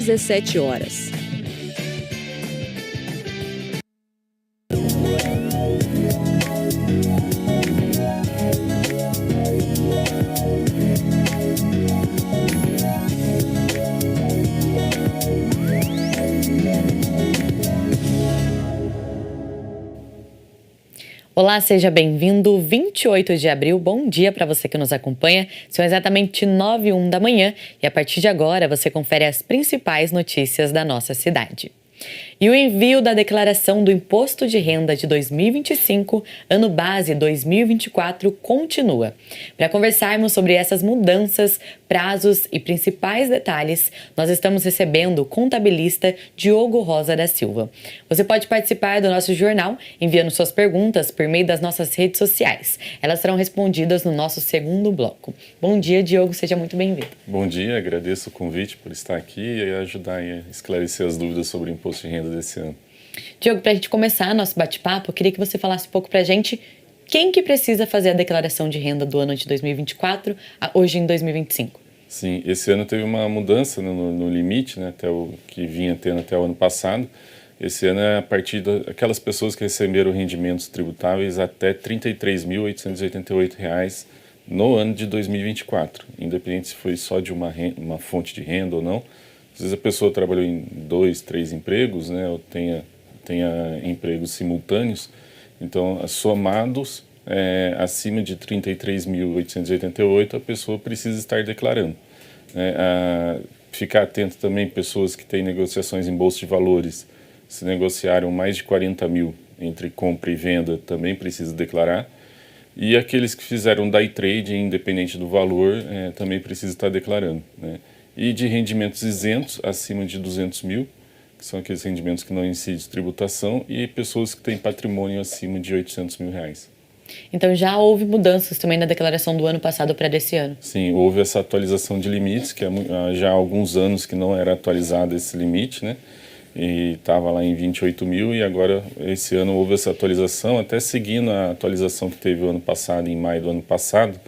17 horas. Olá, seja bem-vindo. 28 de abril, bom dia para você que nos acompanha. São exatamente 9h01 da manhã e a partir de agora você confere as principais notícias da nossa cidade. E o envio da declaração do Imposto de Renda de 2025, ano base 2024, continua. Para conversarmos sobre essas mudanças, prazos e principais detalhes, nós estamos recebendo o contabilista Diogo Rosa da Silva. Você pode participar do nosso jornal enviando suas perguntas por meio das nossas redes sociais. Elas serão respondidas no nosso segundo bloco. Bom dia, Diogo, seja muito bem-vindo. Bom dia, agradeço o convite por estar aqui e ajudar a esclarecer as dúvidas sobre o Imposto de Renda desse ano. Diogo, para a gente começar nosso bate-papo, eu queria que você falasse um pouco para a gente quem que precisa fazer a declaração de renda do ano de 2024, hoje em 2025. Sim, esse ano teve uma mudança no limite, né, até o que vinha tendo até o ano passado. Esse ano é a partir daquelas pessoas que receberam rendimentos tributáveis até R$ 33.888 no ano de 2024, independente se foi só de uma fonte de renda ou não. Às vezes a pessoa trabalhou em 2, 3 empregos, né, ou tenha empregos simultâneos, então somados acima de 33.888 a pessoa precisa estar declarando. Ficar atento também pessoas que têm negociações em bolsa de valores, se negociaram mais de 40 mil entre compra e venda, também precisa declarar. E aqueles que fizeram day trade, independente do valor, também precisa estar declarando, né? E de rendimentos isentos, acima de 200 mil, que são aqueles rendimentos que não incidem tributação, e pessoas que têm patrimônio acima de 800 mil reais. Então já houve mudanças também na declaração do ano passado para desse ano? Sim, houve essa atualização de limites, que já há alguns anos que não era atualizado esse limite, né? E estava lá em 28 mil e agora esse ano houve essa atualização, até seguindo a atualização que teve o ano passado, em maio do ano passado,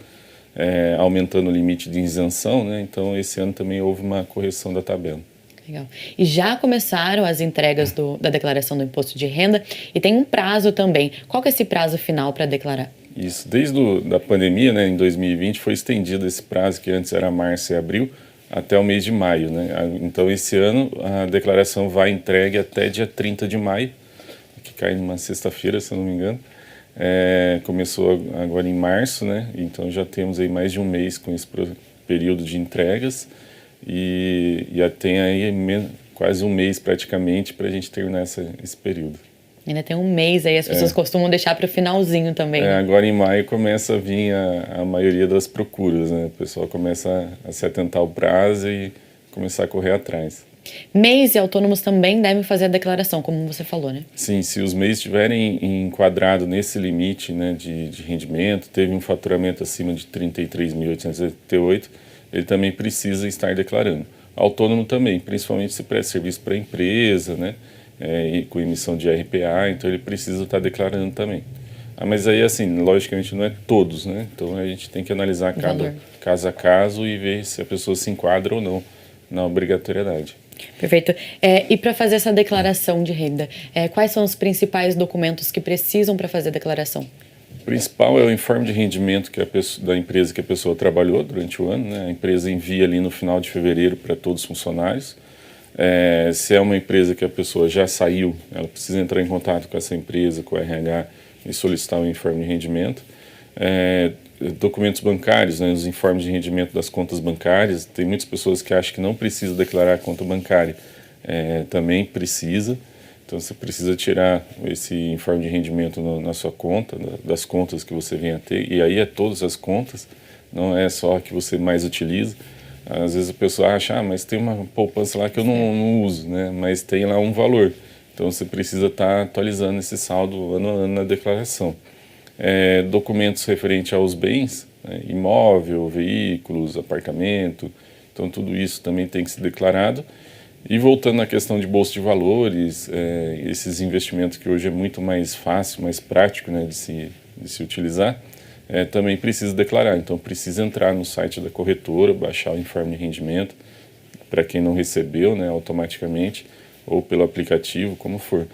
aumentando o limite de isenção, né? Então esse ano também houve uma correção da tabela. Legal. E já começaram as entregas da declaração do imposto de renda e tem um prazo também. Qual que é esse prazo final para declarar? Isso, desde a pandemia, né, em 2020, foi estendido esse prazo, que antes era março e abril, até o mês de maio, né? Então esse ano a declaração vai entregue até dia 30 de maio, que cai numa sexta-feira, se eu não me engano. Começou agora em março, né? Então já temos aí mais de um mês com esse período de entregas e já tem aí quase um mês praticamente para a gente terminar esse período. Ainda tem um mês aí, as pessoas costumam deixar para o finalzinho também. Né? Agora em maio começa a vir a maioria das procuras, né? O pessoal começa a se atentar ao prazo e começar a correr atrás. MEIs e autônomos também devem fazer a declaração, como você falou, né? Sim, se os MEIs estiverem enquadrados nesse limite, né, de rendimento, teve um faturamento acima de 33.888, ele também precisa estar declarando. Autônomo também, principalmente se presta serviço para a empresa, né? Com emissão de RPA, então ele precisa estar declarando também. Mas aí, assim, logicamente não é todos, né? Então a gente tem que analisar cada caso a caso e ver se a pessoa se enquadra ou não na obrigatoriedade. Perfeito. E para fazer essa declaração de renda, quais são os principais documentos que precisam para fazer a declaração? O principal é o informe de rendimento da empresa que a pessoa trabalhou durante o ano, né? A empresa envia ali no final de fevereiro para todos os funcionários. Se é uma empresa que a pessoa já saiu, ela precisa entrar em contato com essa empresa, com o RH e solicitar um informe de rendimento. Documentos bancários, né, os informes de rendimento das contas bancárias. Tem muitas pessoas que acham que não precisa declarar a conta bancária. Também precisa. Então você precisa tirar esse informe de rendimento na sua conta, das contas que você venha a ter. E aí todas as contas, não é só a que você mais utiliza. Às vezes a pessoa acha, mas tem uma poupança lá que eu não uso, né? Mas tem lá um valor. Então você precisa estar atualizando esse saldo ano a ano na declaração. Documentos referentes aos bens, né? Imóvel, veículos, apartamento. Então tudo isso também tem que ser declarado. E voltando à questão de bolsa de valores, esses investimentos que hoje é muito mais fácil, mais prático, né, de se utilizar, também precisa declarar. Então precisa entrar no site da corretora, baixar o informe de rendimento, para quem não recebeu, né, automaticamente, ou pelo aplicativo, como for.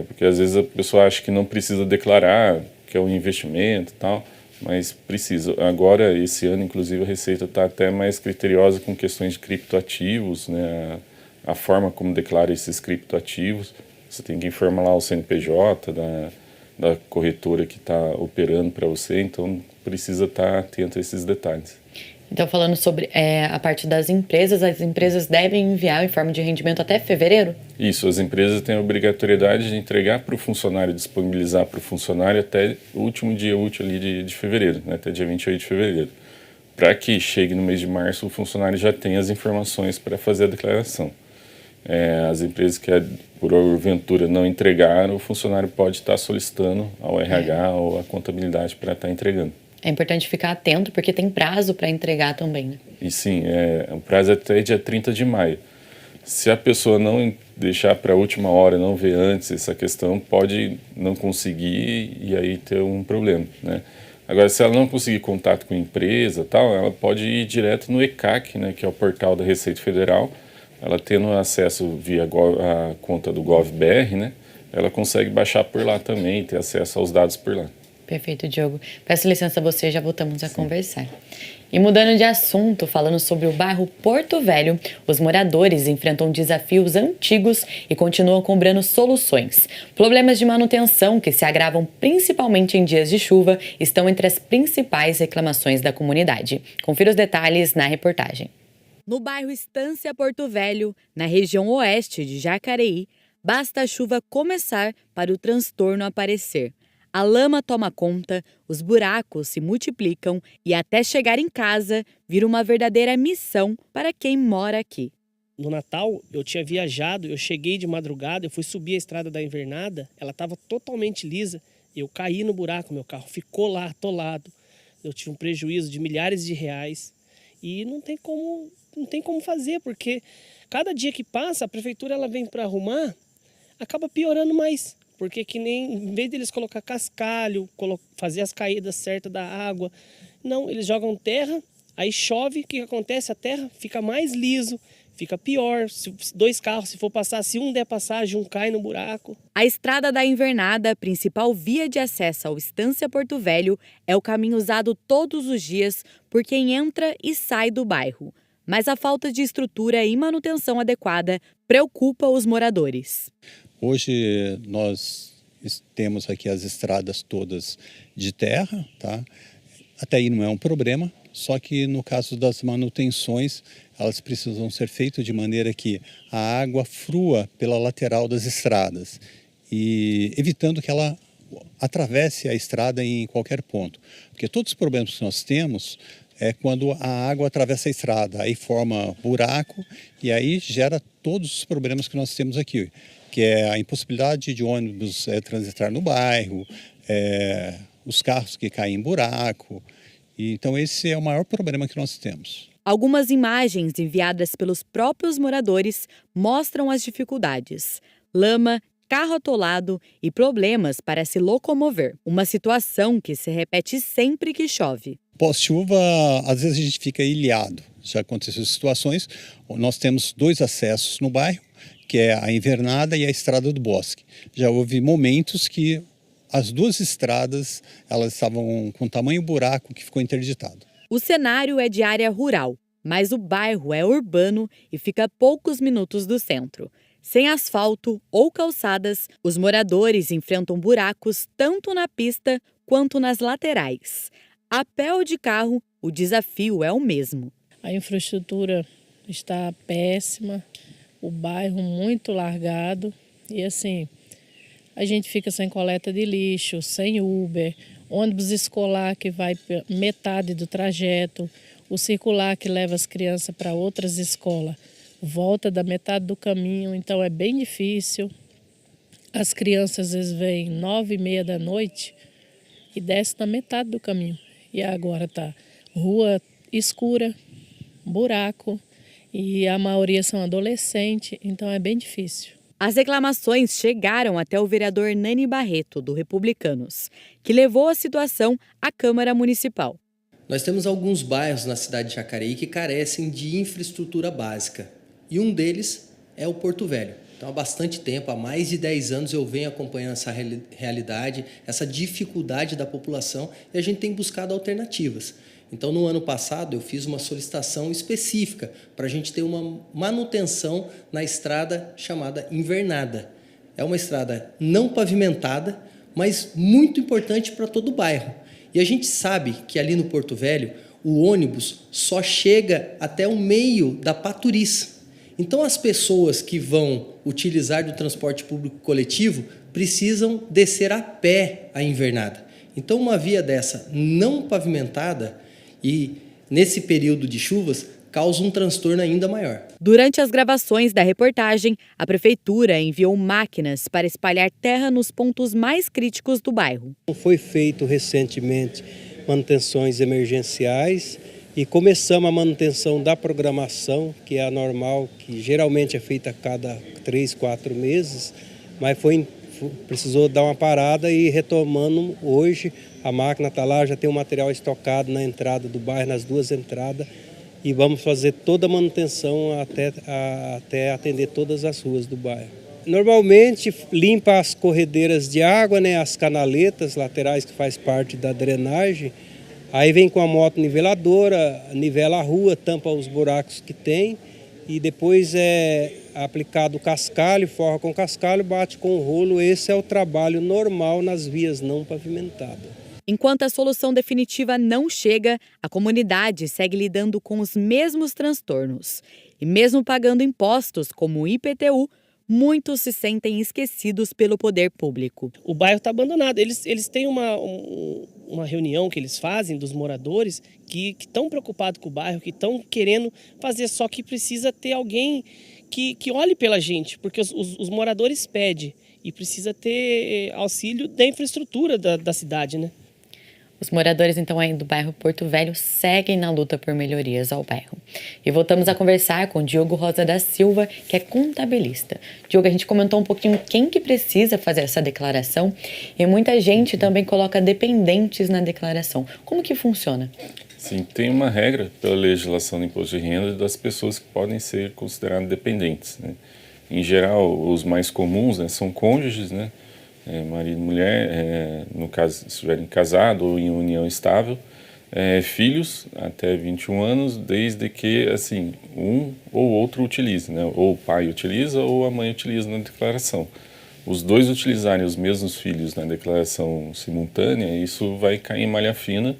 Porque às vezes a pessoa acha que não precisa declarar, que é um investimento e tal, mas precisa. Agora, esse ano, inclusive, a Receita está até mais criteriosa com questões de criptoativos, né, a forma como declara esses criptoativos. Você tem que informar lá o CNPJ da corretora que está operando para você, então precisa estar atento a esses detalhes. Então, falando sobre a parte das empresas, as empresas devem enviar o informe de rendimento até fevereiro? Isso, as empresas têm a obrigatoriedade de entregar para o funcionário, disponibilizar para o funcionário até o último dia útil ali de fevereiro, né, até dia 28 de fevereiro. Para que chegue no mês de março, o funcionário já tenha as informações para fazer a declaração. As empresas que, porventura, não entregaram, o funcionário pode estar solicitando ao RH ou à contabilidade para estar entregando. É importante ficar atento, porque tem prazo para entregar também, né? E sim, o prazo é até dia 30 de maio. Se a pessoa não deixar para a última hora, não ver antes essa questão, pode não conseguir e aí ter um problema, né? Agora, se ela não conseguir contato com a empresa, tal, ela pode ir direto no ECAC, né, que é o portal da Receita Federal. Ela tendo acesso via a conta do GovBR, né, ela consegue baixar por lá também, ter acesso aos dados por lá. Perfeito, Diogo. Peço licença a você, já voltamos a conversar. E mudando de assunto, falando sobre o bairro Porto Velho, os moradores enfrentam desafios antigos e continuam cobrando soluções. Problemas de manutenção, que se agravam principalmente em dias de chuva, estão entre as principais reclamações da comunidade. Confira os detalhes na reportagem. No bairro Estância Porto Velho, na região oeste de Jacareí, basta a chuva começar para o transtorno aparecer. A lama toma conta, os buracos se multiplicam e até chegar em casa vira uma verdadeira missão para quem mora aqui. No Natal, eu tinha viajado, eu cheguei de madrugada, eu fui subir a estrada da Invernada, ela estava totalmente lisa, eu caí no buraco, meu carro ficou lá atolado, eu tive um prejuízo de milhares de reais e não tem como fazer, porque cada dia que passa, a prefeitura ela vem para arrumar, acaba piorando mais. Porque que nem, em vez deles colocar cascalho, fazer as caídas certas da água, não, eles jogam terra, aí chove, o que acontece? A terra fica mais liso, fica pior. Se dois carros, se for passar, se um der passagem, um cai no buraco. A Estrada da Invernada, principal via de acesso ao Estância Porto Velho, é o caminho usado todos os dias por quem entra e sai do bairro. Mas a falta de estrutura e manutenção adequada preocupa os moradores. Hoje nós temos aqui as estradas todas de terra, tá? Até aí não é um problema, só que no caso das manutenções, elas precisam ser feitas de maneira que a água flua pela lateral das estradas e evitando que ela atravesse a estrada em qualquer ponto. Porque todos os problemas que nós temos é quando a água atravessa a estrada, aí forma buraco e aí gera todos os problemas que nós temos aqui, que é a impossibilidade de ônibus transitar no bairro, os carros que caem em buraco. E, então esse é o maior problema que nós temos. Algumas imagens enviadas pelos próprios moradores mostram as dificuldades. Lama, carro atolado e problemas para se locomover. Uma situação que se repete sempre que chove. Pós-chuva, às vezes a gente fica ilhado. Já aconteceu situações, nós temos 2 acessos no bairro, que é a Invernada e a Estrada do Bosque. Já houve momentos que as 2 estradas elas estavam com tamanho buraco que ficou interditado. O cenário é de área rural, mas o bairro é urbano e fica a poucos minutos do centro. Sem asfalto ou calçadas, os moradores enfrentam buracos tanto na pista quanto nas laterais. A pé ou de carro, o desafio é o mesmo. A infraestrutura está péssima, o bairro muito largado e assim, a gente fica sem coleta de lixo, sem Uber, ônibus escolar que vai metade do trajeto, o circular que leva as crianças para outras escolas volta da metade do caminho, então é bem difícil. As crianças às vezes vêm 9h30 da noite e descem na metade do caminho. E agora tá rua escura, buraco e a maioria são adolescentes, então é bem difícil. As reclamações chegaram até o vereador Nani Barreto, do Republicanos, que levou a situação à Câmara Municipal. Nós temos alguns bairros na cidade de Jacareí que carecem de infraestrutura básica. E um deles é o Porto Velho. Então, há bastante tempo, há mais de 10 anos, eu venho acompanhando essa realidade, essa dificuldade da população, e a gente tem buscado alternativas. Então, no ano passado, eu fiz uma solicitação específica para a gente ter uma manutenção na estrada chamada Invernada. É uma estrada não pavimentada, mas muito importante para todo o bairro. E a gente sabe que ali no Porto Velho, o ônibus só chega até o meio da Paturiz. Então, as pessoas que vão utilizar do transporte público coletivo precisam descer a pé a Invernada. Então, uma via dessa não pavimentada e, nesse período de chuvas, causa um transtorno ainda maior. Durante as gravações da reportagem, a prefeitura enviou máquinas para espalhar terra nos pontos mais críticos do bairro. Foi feito recentemente manutenções emergenciais e começamos a manutenção da programação, que é a normal, que geralmente é feita a cada 3, 4 meses, mas precisou dar uma parada e retomando hoje. A máquina está lá, já tem o material estocado na entrada do bairro, nas 2 entradas, e vamos fazer toda a manutenção até atender todas as ruas do bairro. Normalmente limpa as corredeiras de água, né, as canaletas laterais que faz parte da drenagem. Aí vem com a moto niveladora, nivela a rua, tampa os buracos que tem e depois é aplicado o cascalho, forra com cascalho, bate com o rolo. Esse é o trabalho normal nas vias não pavimentadas. Enquanto a solução definitiva não chega, a comunidade segue lidando com os mesmos transtornos. E mesmo pagando impostos como o IPTU, muitos se sentem esquecidos pelo poder público. O bairro está abandonado. Eles têm uma reunião que eles fazem dos moradores que estão preocupados com o bairro, que estão querendo fazer, só que precisa ter alguém que olhe pela gente, porque os moradores pedem e precisa ter auxílio da infraestrutura da cidade, né? Os moradores, então, aí do bairro Porto Velho seguem na luta por melhorias ao bairro. E voltamos a conversar com Diogo Rosa da Silva, que é contabilista. Diogo, a gente comentou um pouquinho quem que precisa fazer essa declaração e muita gente também coloca dependentes na declaração. Como que funciona? Sim, tem uma regra pela legislação do imposto de renda das pessoas que podem ser consideradas dependentes, né? Em geral, os mais comuns, né, são cônjuges, né? Marido e mulher, no caso, se estiverem casados ou em união estável, filhos até 21 anos, desde que, assim, um ou outro utilize, né? Ou o pai utiliza ou a mãe utiliza na declaração. Os dois utilizarem os mesmos filhos na declaração simultânea, isso vai cair em malha fina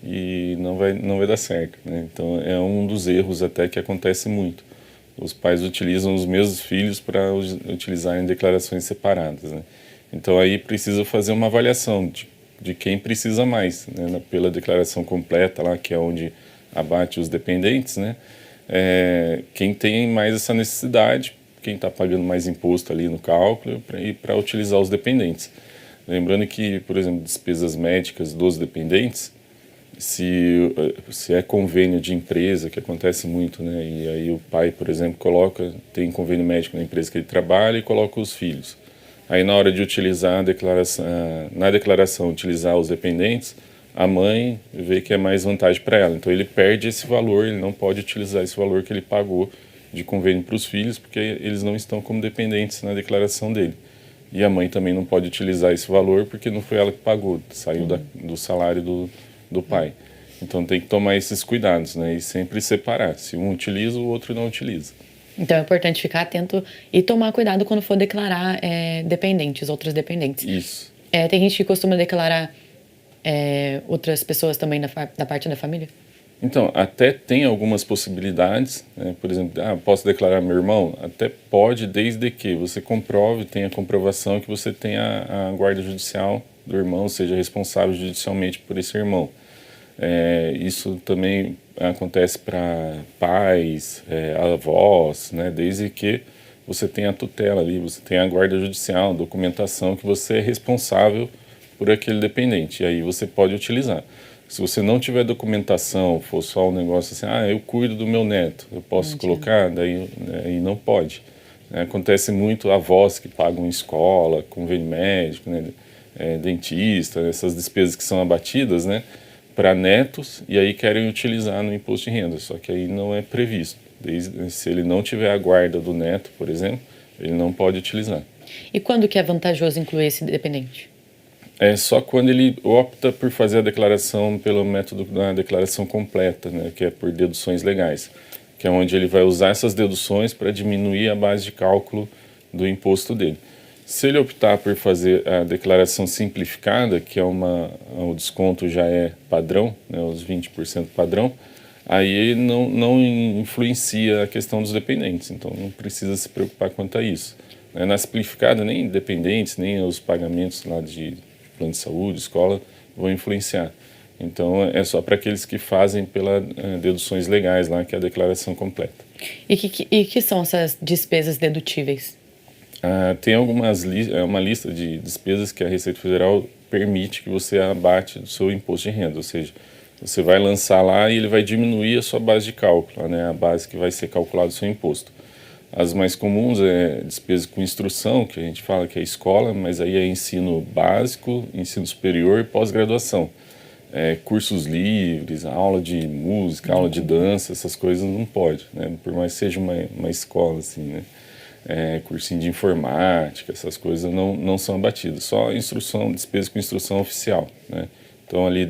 e não vai dar certo, né? Então, é um dos erros até que acontece muito. Os pais utilizam os mesmos filhos para utilizarem declarações separadas, né? Então, aí precisa fazer uma avaliação de quem precisa mais, né? Pela declaração completa, lá, que é onde abate os dependentes, né? Quem tem mais essa necessidade, quem está pagando mais imposto ali no cálculo, para utilizar os dependentes. Lembrando que, por exemplo, despesas médicas dos dependentes, se é convênio de empresa, que acontece muito, né? E aí o pai, por exemplo, tem convênio médico na empresa que ele trabalha e coloca os filhos. Aí, na hora de utilizar na declaração, utilizar os dependentes, a mãe vê que é mais vantagem para ela. Então, ele perde esse valor, ele não pode utilizar esse valor que ele pagou de convênio para os filhos, porque eles não estão como dependentes na declaração dele. E a mãe também não pode utilizar esse valor, porque não foi ela que pagou, saiu do salário do pai. Então, tem que tomar esses cuidados, né? E sempre separar. Se um utiliza, o outro não utiliza. Então, é importante ficar atento e tomar cuidado quando for declarar dependentes, outros dependentes. Isso. Tem gente que costuma declarar outras pessoas também da parte da família? Então, até tem algumas possibilidades, né? Por exemplo, posso declarar meu irmão? Até pode, desde que você comprove, tenha comprovação que você tenha a guarda judicial do irmão, seja responsável judicialmente por esse irmão. Isso também acontece para pais, avós, né? Desde que você tenha a tutela ali, você tenha a guarda judicial, documentação que você é responsável por aquele dependente, e aí você pode utilizar. Se você não tiver documentação, for só um negócio assim, eu cuido do meu neto, eu posso colocar, daí não pode. Acontece muito avós que pagam escola, convênio médico, né? Dentista, essas despesas que são abatidas, né? para netos e aí querem utilizar no imposto de renda, só que aí não é previsto. Se ele não tiver a guarda do neto, por exemplo, ele não pode utilizar. E quando que é vantajoso incluir esse dependente? É só quando ele opta por fazer a declaração pelo método da declaração completa, né, que é por deduções legais, que é onde ele vai usar essas deduções para diminuir a base de cálculo do imposto dele. Se ele optar por fazer a declaração simplificada, que é o desconto já é padrão, né, os 20% padrão, aí não influencia a questão dos dependentes, então não precisa se preocupar quanto a isso. Na simplificada, nem dependentes, nem os pagamentos lá de plano de saúde, escola, vão influenciar. Então, é só para aqueles que fazem pelas deduções legais lá, que é a declaração completa. E que são essas despesas dedutíveis? Tem uma lista de despesas que a Receita Federal permite que você abate do seu imposto de renda, ou seja, você vai lançar lá e ele vai diminuir a sua base de cálculo, né, a base que vai ser calculado o seu imposto. As mais comuns é despesa com instrução, que a gente fala que é escola, mas aí é ensino básico, ensino superior e pós-graduação. Cursos livres, aula de música, aula de dança, essas coisas não pode, né, por mais que seja uma escola assim, né. Cursinho de informática, essas coisas não são abatidas, só despesa com instrução oficial, né? Então ali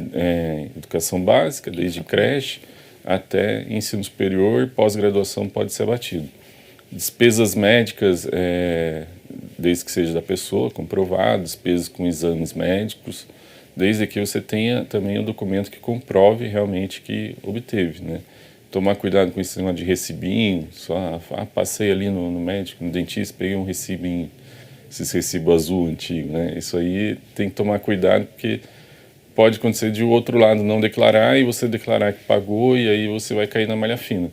educação básica, desde creche até ensino superior, pós-graduação pode ser abatido. Despesas médicas, desde que seja da pessoa, comprovado, despesas com exames médicos, desde que você tenha também o documento que comprove realmente que obteve, né? Tomar cuidado com esse negócio de recibinho, só passei ali no médico, no dentista, peguei um recibinho, esse recibo azul antigo, né? Isso aí tem que tomar cuidado, porque pode acontecer de o outro lado não declarar e você declarar que pagou e aí você vai cair na malha fina,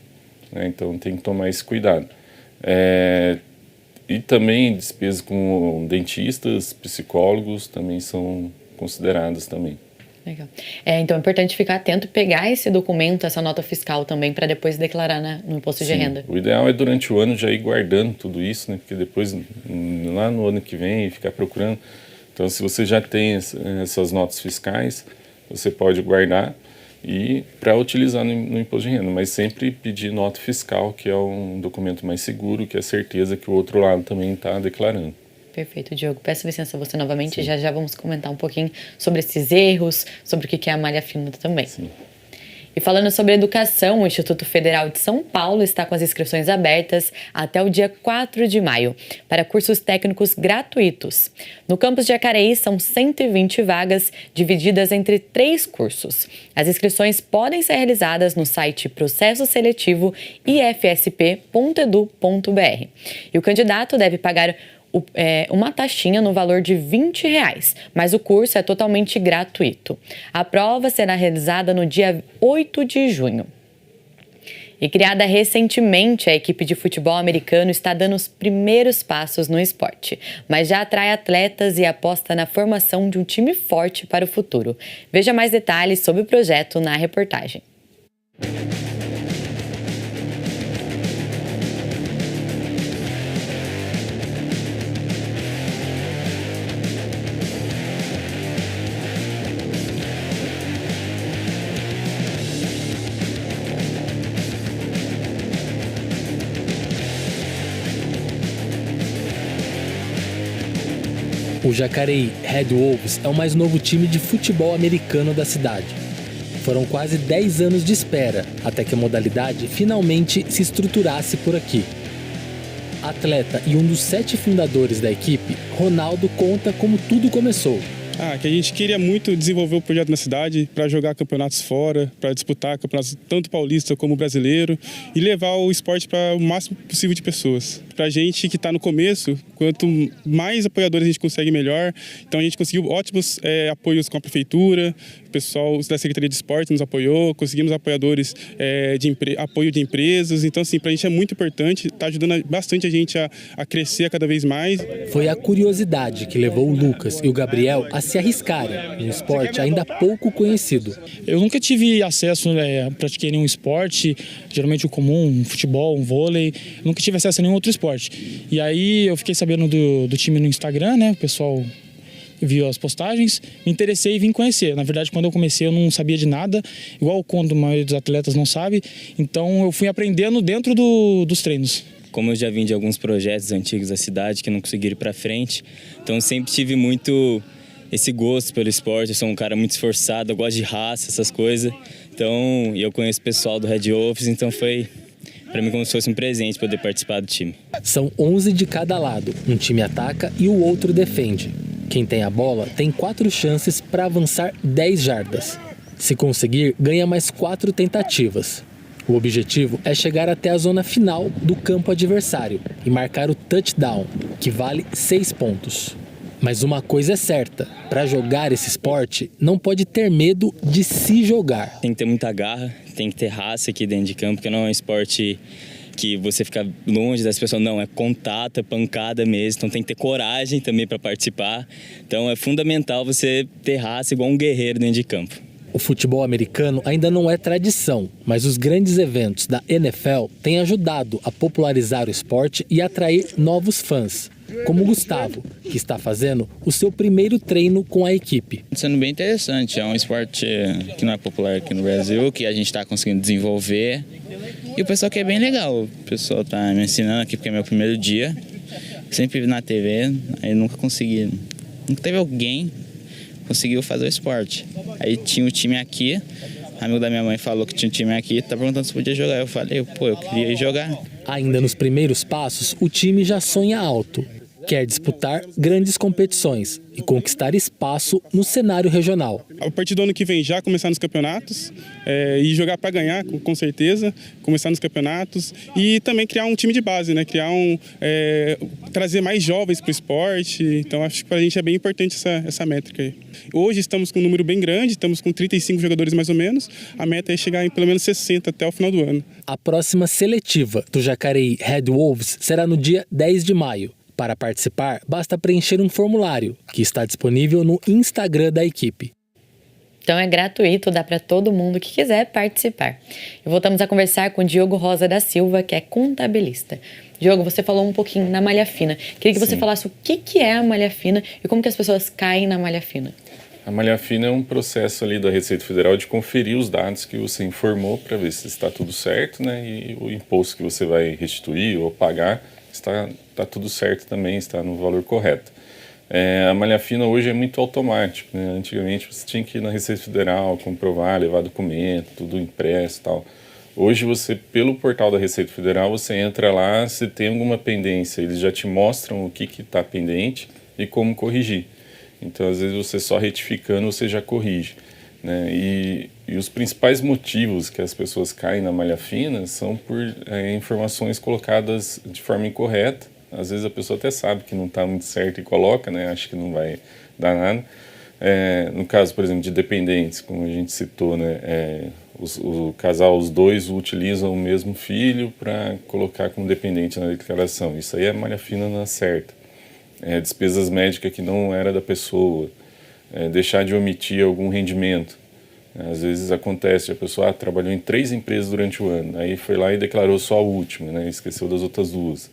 né? Então tem que tomar esse cuidado. E também despesas com dentistas, psicólogos também são consideradas também. Legal. Então é importante ficar atento e pegar esse documento, essa nota fiscal também, para depois declarar no imposto de renda. O ideal é durante o ano já ir guardando tudo isso, né? Porque depois, lá no ano que vem, ficar procurando. Então, se você já tem essas notas fiscais, você pode guardar e para utilizar no imposto de renda, mas sempre pedir nota fiscal, que é um documento mais seguro, que é a certeza que o outro lado também está declarando. Perfeito, Diogo. Peço licença a você novamente. Sim. Já vamos comentar um pouquinho sobre esses erros, sobre o que é a malha fina também. Sim. E falando sobre educação, o Instituto Federal de São Paulo está com as inscrições abertas até o dia 4 de maio para cursos técnicos gratuitos. No campus de Jacareí são 120 vagas divididas entre 3 cursos. As inscrições podem ser realizadas no site Processo Seletivo ifsp.edu.br. E o candidato deve pagar uma taxinha no valor de R$20, mas o curso é totalmente gratuito. A prova será realizada no dia 8 de junho. E criada recentemente, a equipe de futebol americano está dando os primeiros passos no esporte, mas já atrai atletas e aposta na formação de um time forte para o futuro. Veja mais detalhes sobre o projeto na reportagem. O Jacareí Red Wolves é o mais novo time de futebol americano da cidade. Foram quase 10 anos de espera até que a modalidade finalmente se estruturasse por aqui. Atleta e um dos 7 fundadores da equipe, Ronaldo conta como tudo começou. Que a gente queria muito desenvolver o projeto na cidade para jogar campeonatos fora, para disputar campeonatos tanto paulista como brasileiro e levar o esporte para o máximo possível de pessoas. Para a gente que está no começo, quanto mais apoiadores a gente consegue, melhor. Então a gente conseguiu ótimos apoios com a prefeitura, o pessoal da Secretaria de Esporte nos apoiou, conseguimos apoiadores apoio de empresas. Então assim, para a gente é muito importante, está ajudando bastante a gente a crescer cada vez mais. Foi a curiosidade que levou o Lucas e o Gabriel a se arriscarem em um esporte ainda pouco conhecido. Eu nunca tive acesso a praticar nenhum esporte, geralmente o comum, um futebol, um vôlei, nunca tive acesso a nenhum outro esporte. E aí eu fiquei sabendo do time no Instagram, né, o pessoal vi as postagens, me interessei e vim conhecer. Na verdade, quando eu comecei, eu não sabia de nada, igual quando a maioria dos atletas não sabe. Então, eu fui aprendendo dentro dos treinos. Como eu já vim de alguns projetos antigos da cidade que não conseguiram ir para frente, então sempre tive muito esse gosto pelo esporte. Eu sou um cara muito esforçado, eu gosto de raça, essas coisas. Então, eu conheço o pessoal do Red Wolves, então foi para mim como se fosse um presente poder participar do time. São 11 de cada lado, um time ataca e o outro defende. Quem tem a bola tem 4 chances para avançar 10 jardas. Se conseguir, ganha mais 4 tentativas. O objetivo é chegar até a zona final do campo adversário e marcar o touchdown, que vale 6 pontos. Mas uma coisa é certa, para jogar esse esporte, não pode ter medo de se jogar. Tem que ter muita garra, tem que ter raça aqui dentro de campo, porque não é um esporte que você fica longe das pessoas, não, é contato, é pancada mesmo, então tem que ter coragem também para participar. Então é fundamental você ter raça igual um guerreiro dentro de campo. O futebol americano ainda não é tradição, mas os grandes eventos da NFL têm ajudado a popularizar o esporte e atrair novos fãs, como o Gustavo, que está fazendo o seu primeiro treino com a equipe. Está sendo bem interessante, é um esporte que não é popular aqui no Brasil, que a gente está conseguindo desenvolver. E o pessoal que é bem legal, o pessoal está me ensinando aqui porque é meu primeiro dia. Sempre vi na TV, aí nunca teve alguém conseguiu fazer o esporte. Aí tinha um time aqui, amigo da minha mãe falou que tinha um time aqui, tá perguntando se podia jogar. Eu falei, eu queria ir jogar. Ainda nos primeiros passos, o time já sonha alto. Quer disputar grandes competições e conquistar espaço no cenário regional. A partir do ano que vem já começar nos campeonatos e jogar para ganhar, com certeza, começar nos campeonatos e também criar um time de base, né? Trazer mais jovens para o esporte. Então acho que para a gente é bem importante essa métrica aí. Hoje estamos com um número bem grande, estamos com 35 jogadores mais ou menos. A meta é chegar em pelo menos 60 até o final do ano. A próxima seletiva do Jacareí Red Wolves será no dia 10 de maio. Para participar, basta preencher um formulário, que está disponível no Instagram da equipe. Então é gratuito, dá para todo mundo que quiser participar. E voltamos a conversar com o Diogo Rosa da Silva, que é contabilista. Diogo, você falou um pouquinho na malha fina. Queria que você falasse o que é a malha fina e como que as pessoas caem na malha fina. A malha fina é um processo ali da Receita Federal de conferir os dados que você informou para ver se está tudo certo, né? E o imposto que você vai restituir ou pagar está tudo certo também, está no valor correto. A malha fina hoje é muito automático, né? Antigamente você tinha que ir na Receita Federal, comprovar, levar documento, tudo impresso e tal. Hoje você, pelo portal da Receita Federal, você entra lá, se tem alguma pendência, eles já te mostram o que está pendente e como corrigir. Então, às vezes, você só retificando, você já corrige, né? E os principais motivos que as pessoas caem na malha fina são por informações colocadas de forma incorreta. Às vezes a pessoa até sabe que não está muito certo e coloca, né? Acha que não vai dar nada. No caso, por exemplo, de dependentes, como a gente citou, né? O casal, os dois utilizam o mesmo filho para colocar como dependente na declaração. Isso aí é malha fina na certa. Despesas médicas que não era da pessoa. Deixar de omitir algum rendimento. Às vezes acontece, a pessoa trabalhou em 3 empresas durante o ano, aí foi lá e declarou só a última, né? Esqueceu das outras 2.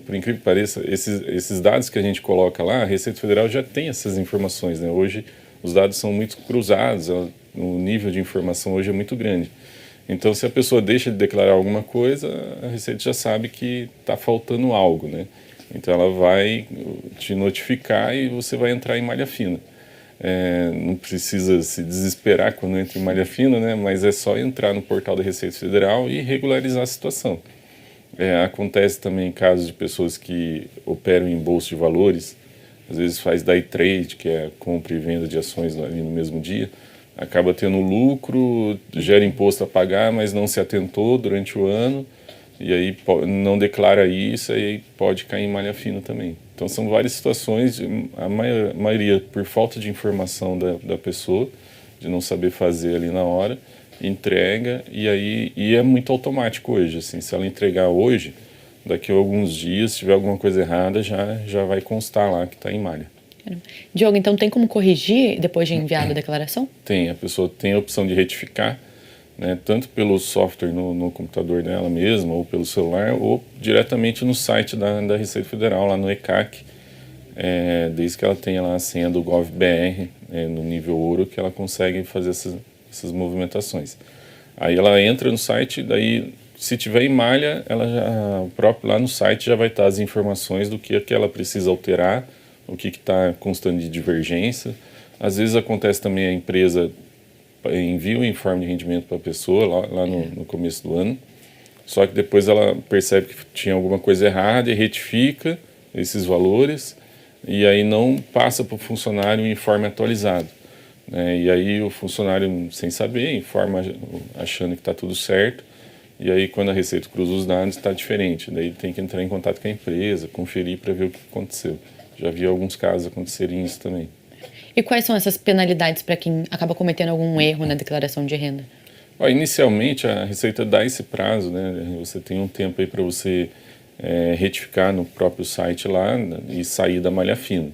Por incrível que pareça, esses dados que a gente coloca lá, a Receita Federal já tem essas informações, né? Hoje os dados são muito cruzados, o nível de informação hoje é muito grande. Então, se a pessoa deixa de declarar alguma coisa, a Receita já sabe que está faltando algo, né? Então ela vai te notificar e você vai entrar em malha fina. Não precisa se desesperar quando entra em malha fina, né? Mas é só entrar no portal da Receita Federal e regularizar a situação. Acontece também casos de pessoas que operam em bolsa de valores, às vezes faz day trade, que é compra e venda de ações ali no mesmo dia, acaba tendo lucro, gera imposto a pagar, mas não se atentou durante o ano, e aí não declara isso, aí pode cair em malha fina também. Então são várias situações, a maioria por falta de informação da pessoa, de não saber fazer ali na hora, entrega e é muito automático hoje, assim, se ela entregar hoje, daqui a alguns dias, se tiver alguma coisa errada, já vai constar lá que está em malha. Diogo, então tem como corrigir depois de enviar a declaração? Tem, a pessoa tem a opção de retificar, né, tanto pelo software no computador dela mesma, ou pelo celular, ou diretamente no site da Receita Federal, lá no ECAC. desde que ela tenha lá a senha do GovBR no nível ouro, que ela consegue fazer essas movimentações. Aí ela entra no site, daí se tiver em malha, ela próprio lá no site já vai estar as informações do que ela precisa alterar, o que está constando de divergência. Às vezes acontece também a empresa envia o informe de rendimento para a pessoa lá no começo do ano, só que depois ela percebe que tinha alguma coisa errada e retifica esses valores, e aí não passa para o funcionário o informe atualizado. E aí o funcionário, sem saber, informa achando que está tudo certo, e aí quando a Receita cruza os dados está diferente, daí tem que entrar em contato com a empresa, conferir para ver o que aconteceu. Já vi alguns casos acontecerem isso também. E quais são essas penalidades para quem acaba cometendo algum erro na declaração de renda? Inicialmente a Receita dá esse prazo, né? Você tem um tempo aí para você retificar no próprio site lá e sair da malha fina.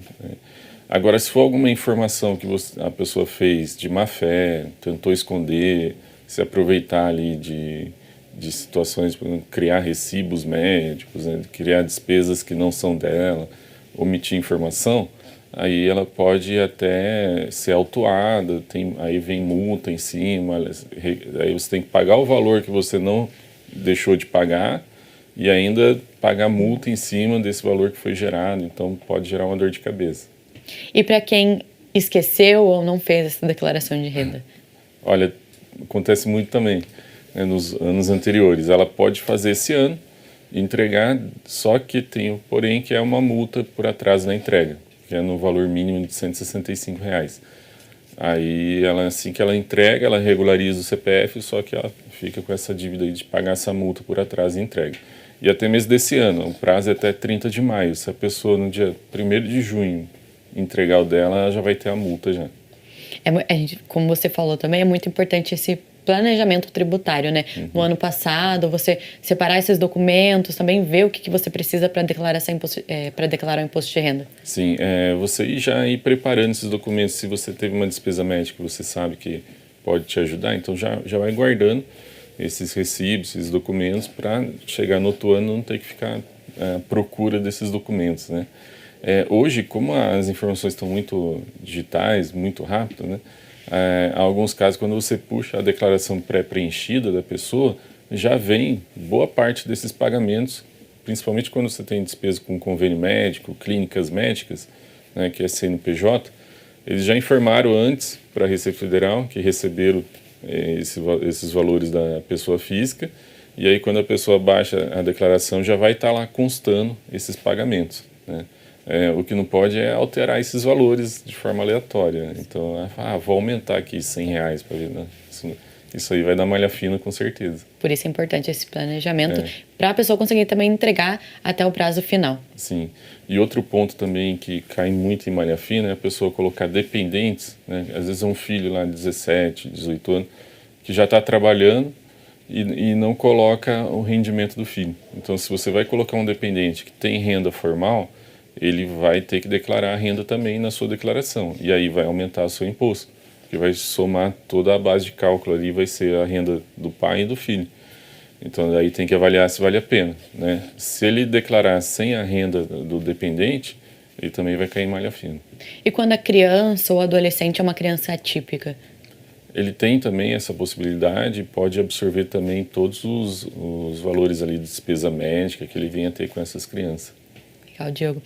Agora, se for alguma informação que a pessoa fez de má fé, tentou esconder, se aproveitar ali de situações, criar recibos médicos, né, criar despesas que não são dela, omitir informação, aí ela pode até ser autuada, aí vem multa em cima, aí você tem que pagar o valor que você não deixou de pagar e ainda pagar multa em cima desse valor que foi gerado, então pode gerar uma dor de cabeça. E para quem esqueceu ou não fez essa declaração de renda? Olha, acontece muito também, né, nos anos anteriores. Ela pode fazer esse ano, entregar, só que tem o porém que é uma multa por atraso na entrega, que é no valor mínimo de R$165. Aí, assim que ela entrega, ela regulariza o CPF, só que ela fica com essa dívida aí de pagar essa multa por atraso de entrega. E até mesmo desse ano, o prazo é até 30 de maio. Se a pessoa no dia 1º de junho entregar o dela, ela já vai ter a multa já. Como você falou também, é muito importante esse planejamento tributário, né? Uhum. No ano passado, você separar esses documentos, também ver o que você precisa para declarar o imposto de renda. Sim, você já ir preparando esses documentos. Se você teve uma despesa médica, você sabe que pode te ajudar, então já vai guardando esses recibos, esses documentos, para chegar no outro ano não ter que ficar à procura desses documentos, né? Hoje, como as informações estão muito digitais, muito rápido, né? Há alguns casos, quando você puxa a declaração pré-preenchida da pessoa, já vem boa parte desses pagamentos, principalmente quando você tem despesa com convênio médico, clínicas médicas, né, que é CNPJ, eles já informaram antes para a Receita Federal que receberam esses valores da pessoa física, e aí quando a pessoa baixa a declaração já vai estar lá constando esses pagamentos, né? O que não pode é alterar esses valores de forma aleatória. Então, vou aumentar aqui R$100 para ver, né? Isso aí vai dar malha fina com certeza. Por isso é importante esse planejamento, para a pessoa conseguir também entregar até o prazo final. Sim. E outro ponto também que cai muito em malha fina é a pessoa colocar dependentes, né? Às vezes é um filho lá de 17, 18 anos, que já está trabalhando e não coloca o rendimento do filho. Então, se você vai colocar um dependente que tem renda formal, ele vai ter que declarar a renda também na sua declaração. E aí vai aumentar o seu imposto, que vai somar toda a base de cálculo ali, vai ser a renda do pai e do filho. Então, daí tem que avaliar se vale a pena, né? Se ele declarar sem a renda do dependente, ele também vai cair em malha fina. E quando a criança ou adolescente é uma criança atípica? Ele tem também essa possibilidade, pode absorver também todos os valores ali de despesa médica que ele venha a ter com essas crianças. Legal, Diogo.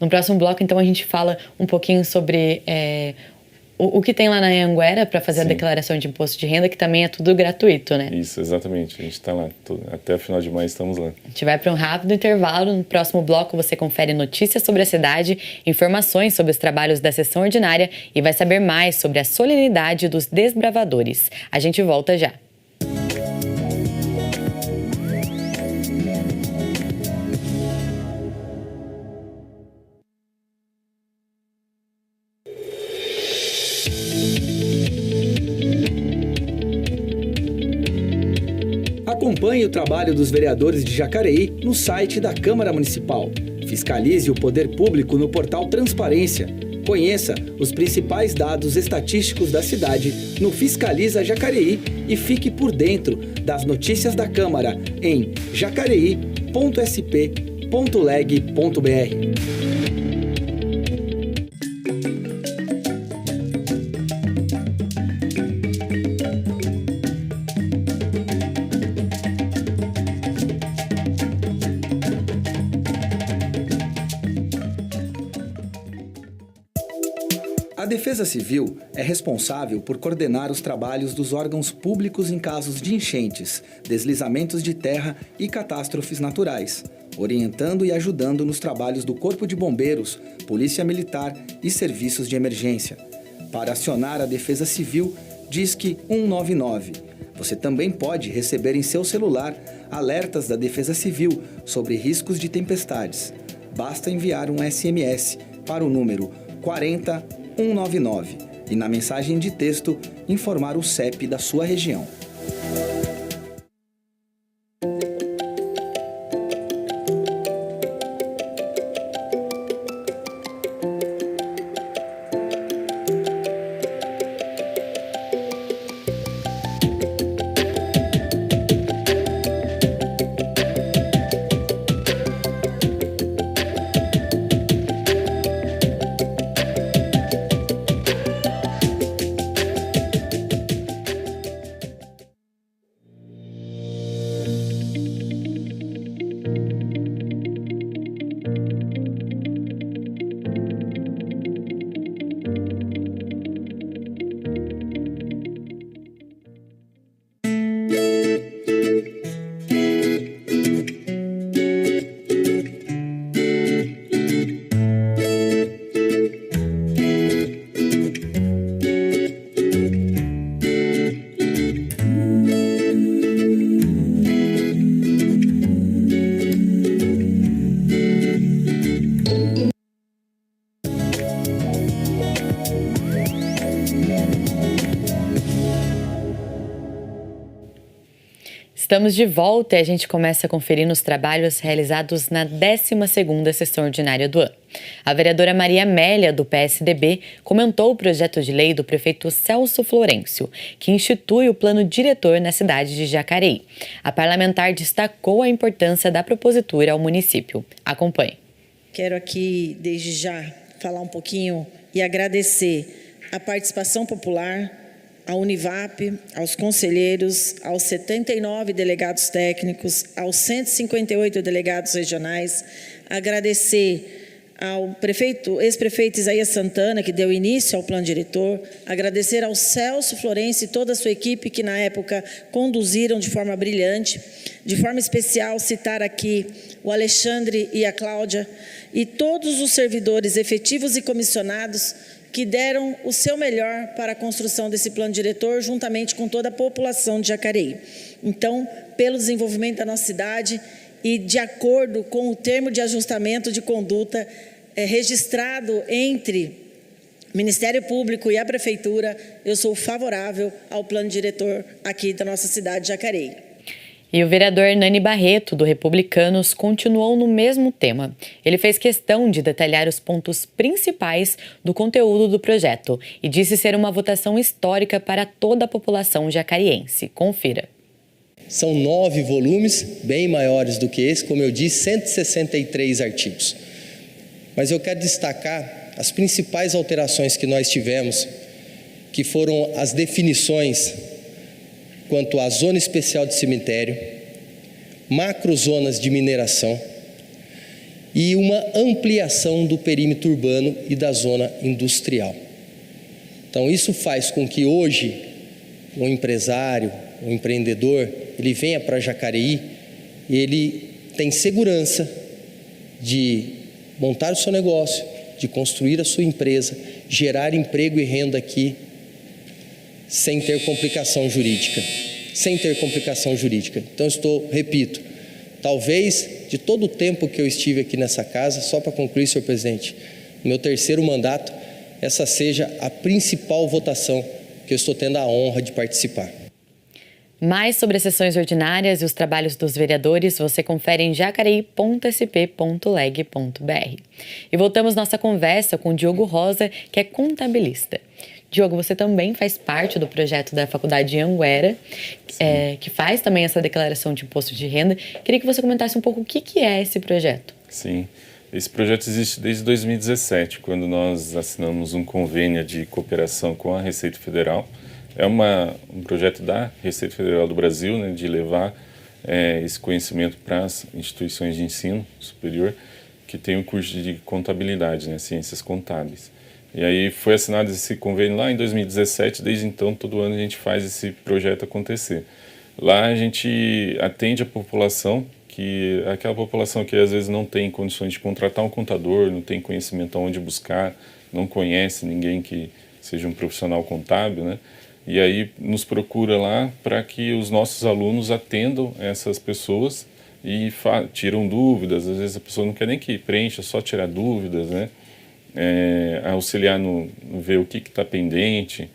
No próximo bloco, então, a gente fala um pouquinho sobre o que tem lá na Anhanguera para fazer a declaração de imposto de renda, que também é tudo gratuito, né? Isso, exatamente. A gente está lá. Até o final de maio estamos lá. A gente vai para um rápido intervalo. No próximo bloco você confere notícias sobre a cidade, informações sobre os trabalhos da sessão ordinária e vai saber mais sobre a solenidade dos desbravadores. A gente volta já. Acompanhe o trabalho dos vereadores de Jacareí no site da Câmara Municipal. Fiscalize o poder público no portal Transparência. Conheça os principais dados estatísticos da cidade no Fiscaliza Jacareí e fique por dentro das notícias da Câmara em jacareí.sp.leg.br. A Defesa Civil é responsável por coordenar os trabalhos dos órgãos públicos em casos de enchentes, deslizamentos de terra e catástrofes naturais, orientando e ajudando nos trabalhos do Corpo de Bombeiros, Polícia Militar e serviços de emergência. Para acionar a Defesa Civil, Disque 199. Você também pode receber em seu celular alertas da Defesa Civil sobre riscos de tempestades. Basta enviar um SMS para o número 40199 e na mensagem de texto informar o CEP da sua região. Estamos de volta e a gente começa conferindo os trabalhos realizados na 12ª sessão ordinária do ano. A vereadora Maria Amélia, do PSDB, comentou o projeto de lei do prefeito Celso Florencio, que institui o plano diretor na cidade de Jacareí. A parlamentar destacou a importância da propositura ao município. Acompanhe. Quero aqui, desde já, falar um pouquinho e agradecer a participação popular, à Univap, aos conselheiros, aos 79 delegados técnicos, aos 158 delegados regionais, agradecer ao ex-prefeito Isaías Santana, que deu início ao plano diretor, agradecer ao Celso Florencio e toda a sua equipe, que na época conduziram de forma brilhante, de forma especial citar aqui o Alexandre e a Cláudia, e todos os servidores efetivos e comissionados que deram o seu melhor para a construção desse plano diretor, juntamente com toda a população de Jacareí. Então, pelo desenvolvimento da nossa cidade e de acordo com o termo de ajustamento de conduta registrado entre o Ministério Público e a Prefeitura, eu sou favorável ao plano diretor aqui da nossa cidade de Jacareí. E o vereador Hernani Barreto, do Republicanos, continuou no mesmo tema. Ele fez questão de detalhar os pontos principais do conteúdo do projeto e disse ser uma votação histórica para toda a população jacariense. Confira. São 9 volumes, bem maiores do que esse, como eu disse, 163 artigos. Mas eu quero destacar as principais alterações que nós tivemos, que foram as definições quanto à zona especial de cemitério, macrozonas de mineração e uma ampliação do perímetro urbano e da zona industrial. Então isso faz com que hoje um empresário, um empreendedor, ele venha para Jacareí e ele tem segurança de montar o seu negócio, de construir a sua empresa, gerar emprego e renda aqui, sem ter complicação jurídica. Então, repito, talvez de todo o tempo que eu estive aqui nessa casa, só para concluir, senhor presidente, no meu 3º mandato, essa seja a principal votação que eu estou tendo a honra de participar. Mais sobre as sessões ordinárias e os trabalhos dos vereadores você confere em jacareí.sp.leg.br. E voltamos nossa conversa com o Diogo Rosa, que é contabilista. Diogo, você também faz parte do projeto da Faculdade de Anguera, que faz também essa declaração de imposto de renda. Queria que você comentasse um pouco o que é esse projeto. Sim, esse projeto existe desde 2017, quando nós assinamos um convênio de cooperação com a Receita Federal. É um projeto da Receita Federal do Brasil, né, de levar esse conhecimento para as instituições de ensino superior que tem o curso de contabilidade, né, ciências contábeis. E aí foi assinado esse convênio lá em 2017, desde então todo ano a gente faz esse projeto acontecer. Lá a gente atende a população, aquela população que às vezes não tem condições de contratar um contador, não tem conhecimento aonde buscar, não conhece ninguém que seja um profissional contábil, né? E aí nos procura lá para que os nossos alunos atendam essas pessoas e tiram dúvidas. Às vezes a pessoa não quer nem que preencha, só tirar dúvidas, né? Auxiliar no ver o que está pendente.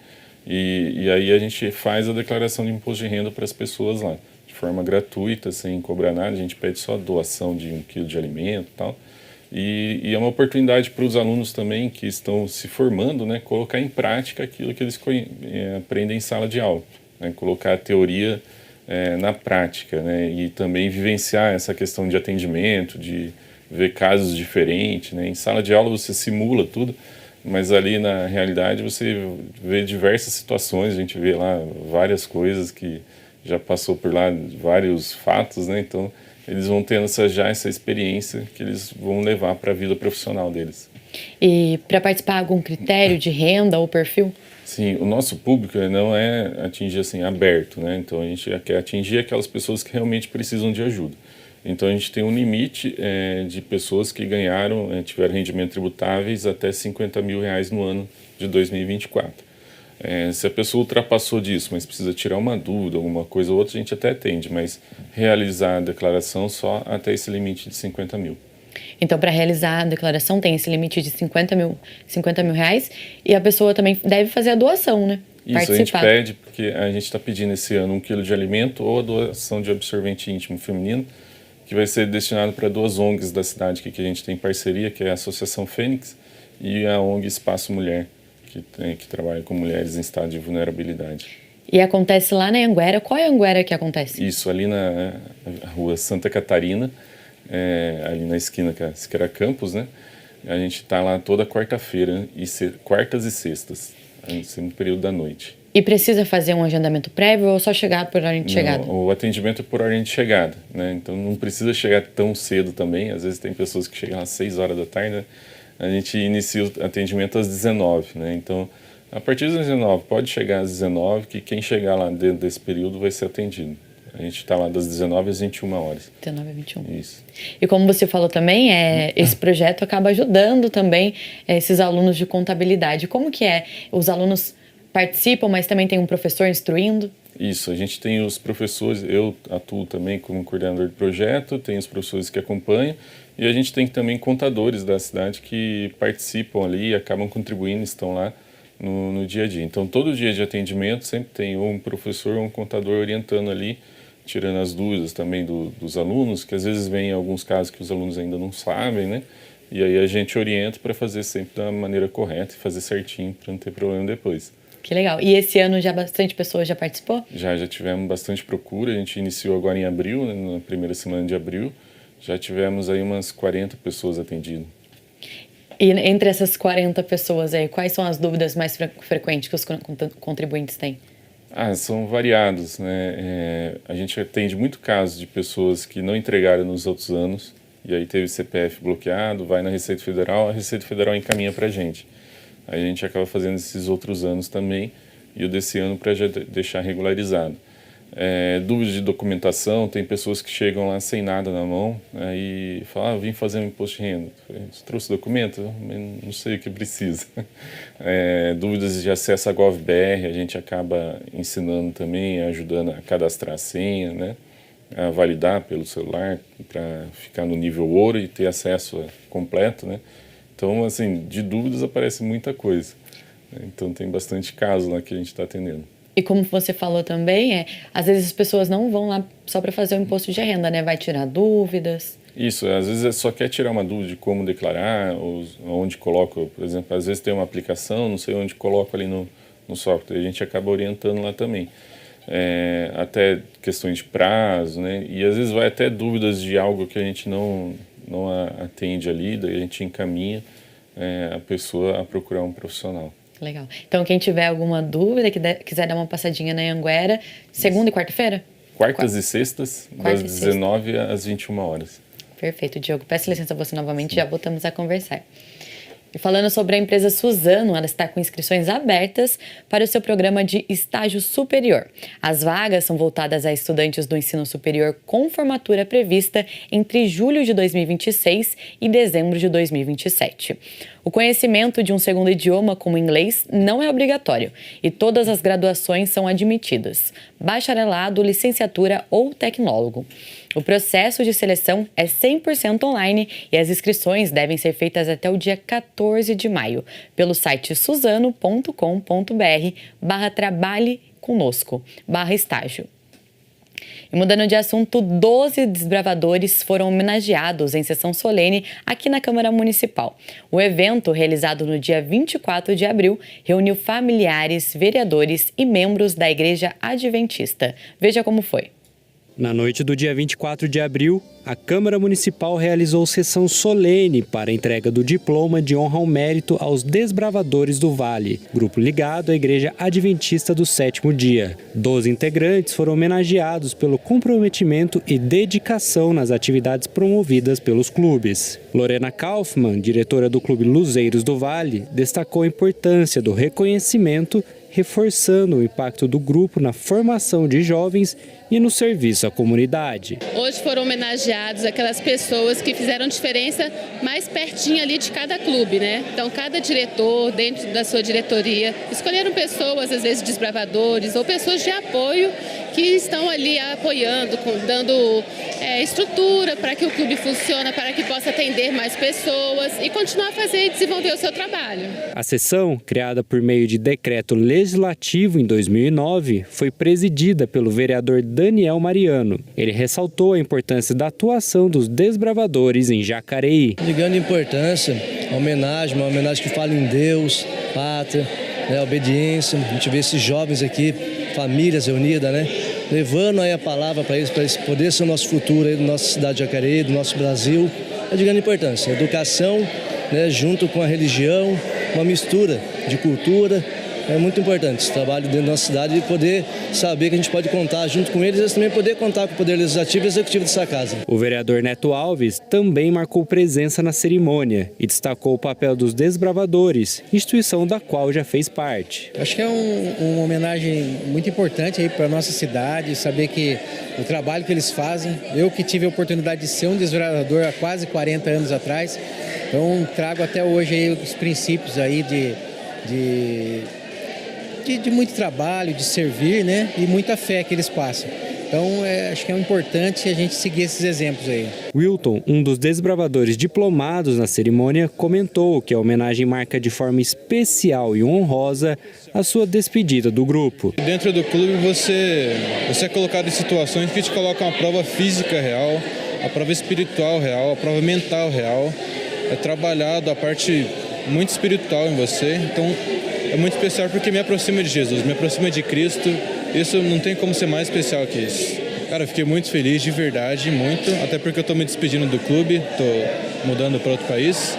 E aí a gente faz a declaração de imposto de renda para as pessoas lá, de forma gratuita, sem cobrar nada. A gente pede só a doação de 1 quilo de alimento e tal. E é uma oportunidade para os alunos também que estão se formando, né, colocar em prática aquilo que eles aprendem em sala de aula, né, colocar a teoria na prática, né, e também vivenciar essa questão de atendimento, de ver casos diferentes, né. Em sala de aula você simula tudo, mas ali na realidade você vê diversas situações, a gente vê lá várias coisas que já passou por lá, vários fatos, né, então eles vão tendo essa experiência que eles vão levar para a vida profissional deles. E para participar, algum critério de renda ou perfil? Sim, o nosso público não é atingir assim aberto, né? Então a gente quer atingir aquelas pessoas que realmente precisam de ajuda. Então a gente tem um limite de pessoas que tiveram rendimento tributáveis até R$50 mil no ano de 2024. Se a pessoa ultrapassou disso, mas precisa tirar uma dúvida, alguma coisa ou outra, a gente até atende, mas realizar a declaração só até esse limite de 50 mil. Então, para realizar a declaração, tem esse limite de 50 mil reais, e a pessoa também deve fazer a doação, né? Isso, participar. A gente pede, porque a gente está pedindo esse ano 1 quilo de alimento ou a doação de absorvente íntimo feminino, que vai ser destinado para 2 ONGs da cidade que a gente tem parceria, que é a Associação Fênix e a ONG Espaço Mulher, que trabalha com mulheres em estado de vulnerabilidade. E acontece lá na Anguera. Qual é a Anguera que acontece? Isso, ali na rua Santa Catarina, ali na esquina com a Siqueira Campos, né? A gente está lá toda quarta-feira, quartas e sextas, no período da noite. E precisa fazer um agendamento prévio ou só chegar por ordem de chegada? O atendimento é por ordem de chegada, né? Então não precisa chegar tão cedo também. Às vezes tem pessoas que chegam às 6 horas da tarde, né? A gente inicia o atendimento às 19, né? Então, a partir das 19, pode chegar às 19, que quem chegar lá dentro desse período vai ser atendido. A gente está lá das 19 às 21 horas. 19 às 21. Isso. E como você falou também, esse projeto acaba ajudando também esses alunos de contabilidade. Como que é? Os alunos participam, mas também tem um professor instruindo? Isso, a gente tem os professores, eu atuo também como coordenador de projeto, tem os professores que acompanham, e a gente tem também contadores da cidade que participam ali e acabam contribuindo, estão lá no dia a dia. Então, todo dia de atendimento sempre tem ou um professor ou um contador orientando ali, tirando as dúvidas também dos alunos, que às vezes vem alguns casos que os alunos ainda não sabem, né? E aí a gente orienta para fazer sempre da maneira correta e fazer certinho para não ter problema depois. Que legal. E esse ano já bastante pessoas já participou? Já tivemos bastante procura. A gente iniciou agora em abril, né, na primeira semana de abril. Já tivemos aí umas 40 pessoas atendidas. E entre essas 40 pessoas aí, quais são as dúvidas mais frequentes que os contribuintes têm? São variados, né? A gente atende muito casos de pessoas que não entregaram nos outros anos e aí teve CPF bloqueado, vai na Receita Federal, a Receita Federal encaminha para a gente. Aí a gente acaba fazendo esses outros anos também e o desse ano para já deixar regularizado. Dúvidas de documentação, tem pessoas que chegam lá sem nada na mão, aí falam, vim fazer um imposto de renda. Você trouxe documento? Não sei o que precisa. Dúvidas de acesso à GovBR, a gente acaba ensinando também, ajudando a cadastrar a senha, né? A validar pelo celular para ficar no nível ouro e ter acesso completo, né? Então, assim, de dúvidas aparece muita coisa. Então, tem bastante caso lá que a gente está atendendo. E como você falou também, às vezes as pessoas não vão lá só para fazer o imposto de renda, né? Vai tirar dúvidas. Isso, às vezes só quer tirar uma dúvida de como declarar, ou onde coloco, por exemplo, às vezes tem uma aplicação, não sei onde coloco ali no software, a gente acaba orientando lá também. Até questões de prazo, né? E às vezes vai até dúvidas de algo que a gente não atende ali, daí a gente encaminha a pessoa a procurar um profissional. Legal. Então, quem tiver alguma dúvida, quiser dar uma passadinha na Anguera, segunda e quarta-feira? Quartas e sextas, das 19 às 21 horas. Perfeito, Diogo. Peço licença a você novamente, já voltamos a conversar. E falando sobre a empresa Suzano, ela está com inscrições abertas para o seu programa de estágio superior. As vagas são voltadas a estudantes do ensino superior com formatura prevista entre julho de 2026 e dezembro de 2027. O conhecimento de um segundo idioma, como inglês, não é obrigatório e todas as graduações são admitidas: bacharelado, licenciatura ou tecnólogo. O processo de seleção é 100% online e as inscrições devem ser feitas até o dia 14 de maio pelo site suzano.com.br/trabalhe conosco/estágio. E mudando de assunto, 12 desbravadores foram homenageados em sessão solene aqui na Câmara Municipal. O evento, realizado no dia 24 de abril, reuniu familiares, vereadores e membros da Igreja Adventista. Veja como foi. Na noite do dia 24 de abril, a Câmara Municipal realizou sessão solene para a entrega do diploma de honra ao mérito aos desbravadores do Vale, grupo ligado à Igreja Adventista do Sétimo Dia. 12 integrantes foram homenageados pelo comprometimento e dedicação nas atividades promovidas pelos clubes. Lorena Kaufmann, diretora do Clube Luzeiros do Vale, destacou a importância do reconhecimento, reforçando o impacto do grupo na formação de jovens e no serviço à comunidade. Hoje foram homenageados aquelas pessoas que fizeram diferença mais pertinho ali de cada clube, né? Então, cada diretor, dentro da sua diretoria, escolheram pessoas, às vezes desbravadores ou pessoas de apoio que estão ali apoiando, dando estrutura para que o clube funcione, para que possa atender mais pessoas e continuar a fazer e desenvolver o seu trabalho. A sessão, criada por meio de decreto legislativo em 2009, foi presidida pelo vereador Daniel Mariano. Ele ressaltou a importância da atuação dos desbravadores em Jacareí. De grande importância, uma homenagem que fala em Deus, pátria, obediência. A gente vê esses jovens aqui, famílias reunidas, né? Levando aí a palavra para eles poder ser o nosso futuro aí, da nossa cidade de Jacareí, do nosso Brasil. É de grande importância. Educação, né, junto com a religião, uma mistura de cultura. É muito importante esse trabalho dentro da nossa cidade e poder saber que a gente pode contar junto com eles e também poder contar com o Poder Legislativo e Executivo dessa casa. O vereador Neto Alves também marcou presença na cerimônia e destacou o papel dos desbravadores, instituição da qual já fez parte. Acho que é uma homenagem muito importante aí para a nossa cidade, saber que o trabalho que eles fazem, eu que tive a oportunidade de ser um desbravador há quase 40 anos atrás, então trago até hoje aí os princípios aí de muito trabalho, de servir, né? E muita fé que eles passam. Então, acho que é importante a gente seguir esses exemplos aí. Wilton, um dos desbravadores diplomados na cerimônia, comentou que a homenagem marca de forma especial e honrosa a sua despedida do grupo. Dentro do clube você é colocado em situações que te colocam a prova física real, a prova espiritual real, a prova mental real. É trabalhado a parte muito espiritual em você, então é muito especial porque me aproxima de Jesus, me aproxima de Cristo. Isso não tem como ser mais especial que isso. Cara, eu fiquei muito feliz, de verdade, muito. Até porque eu estou me despedindo do clube, estou mudando para outro país.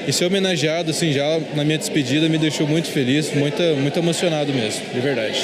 E ser homenageado, assim, já na minha despedida me deixou muito feliz, muito emocionado mesmo, de verdade.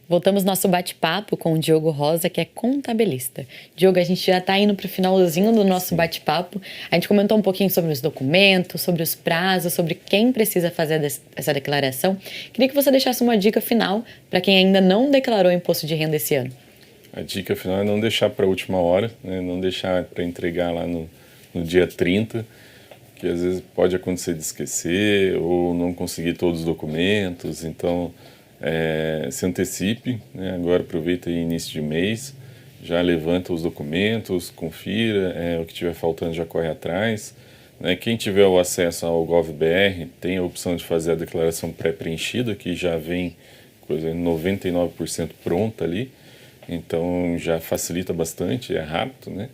Voltamos nosso bate-papo com o Diogo Rosa, que é contabilista. Diogo, a gente já está indo para o finalzinho do nosso bate-papo. A gente comentou um pouquinho sobre os documentos, sobre os prazos, sobre quem precisa fazer essa declaração. Queria que você deixasse uma dica final para quem ainda não declarou imposto de renda esse ano. A dica final é não deixar para a última hora, né? Não deixar para entregar lá no dia 30, que às vezes pode acontecer de esquecer ou não conseguir todos os documentos. Então, se antecipe, né? Agora aproveita aí início de mês, já levanta os documentos, confira, o que estiver faltando já corre atrás, né? Quem tiver o acesso ao GovBR tem a opção de fazer a declaração pré-preenchida, que já vem coisa 99% pronta ali, então já facilita bastante, é rápido, né?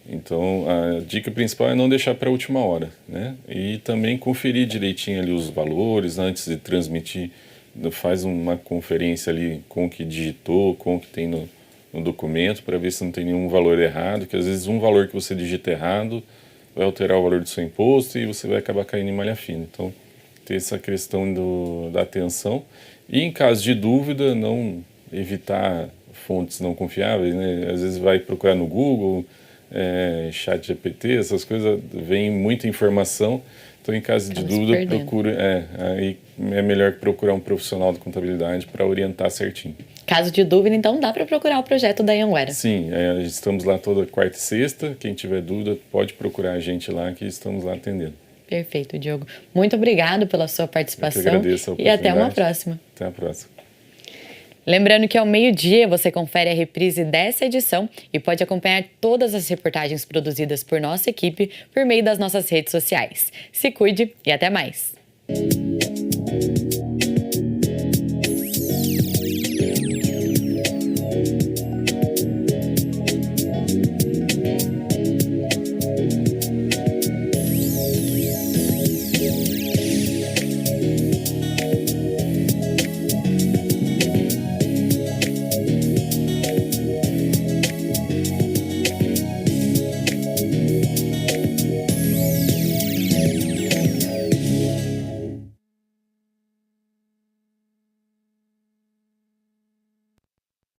Então, a dica principal é não deixar para a última hora, né? E também conferir direitinho ali os valores antes de transmitir. Faz uma conferência ali com o que digitou, com o que tem no documento, para ver se não tem nenhum valor errado, que às vezes um valor que você digita errado vai alterar o valor do seu imposto e você vai acabar caindo em malha fina. Então, ter essa questão da atenção. E em caso de dúvida, não evitar fontes não confiáveis, né? Às vezes vai procurar no Google, chat GPT, essas coisas, vem muita informação. Então, em caso de dúvida, aí é melhor procurar um profissional de contabilidade para orientar certinho. Caso de dúvida, então, dá para procurar o projeto da Anhanguera. Sim, estamos lá toda quarta e sexta. Quem tiver dúvida, pode procurar a gente lá, que estamos lá atendendo. Perfeito, Diogo. Muito obrigado pela sua participação. Eu que agradeço a oportunidade. E até uma próxima. Até a próxima. Lembrando que ao meio-dia você confere a reprise dessa edição e pode acompanhar todas as reportagens produzidas por nossa equipe por meio das nossas redes sociais. Se cuide e até mais!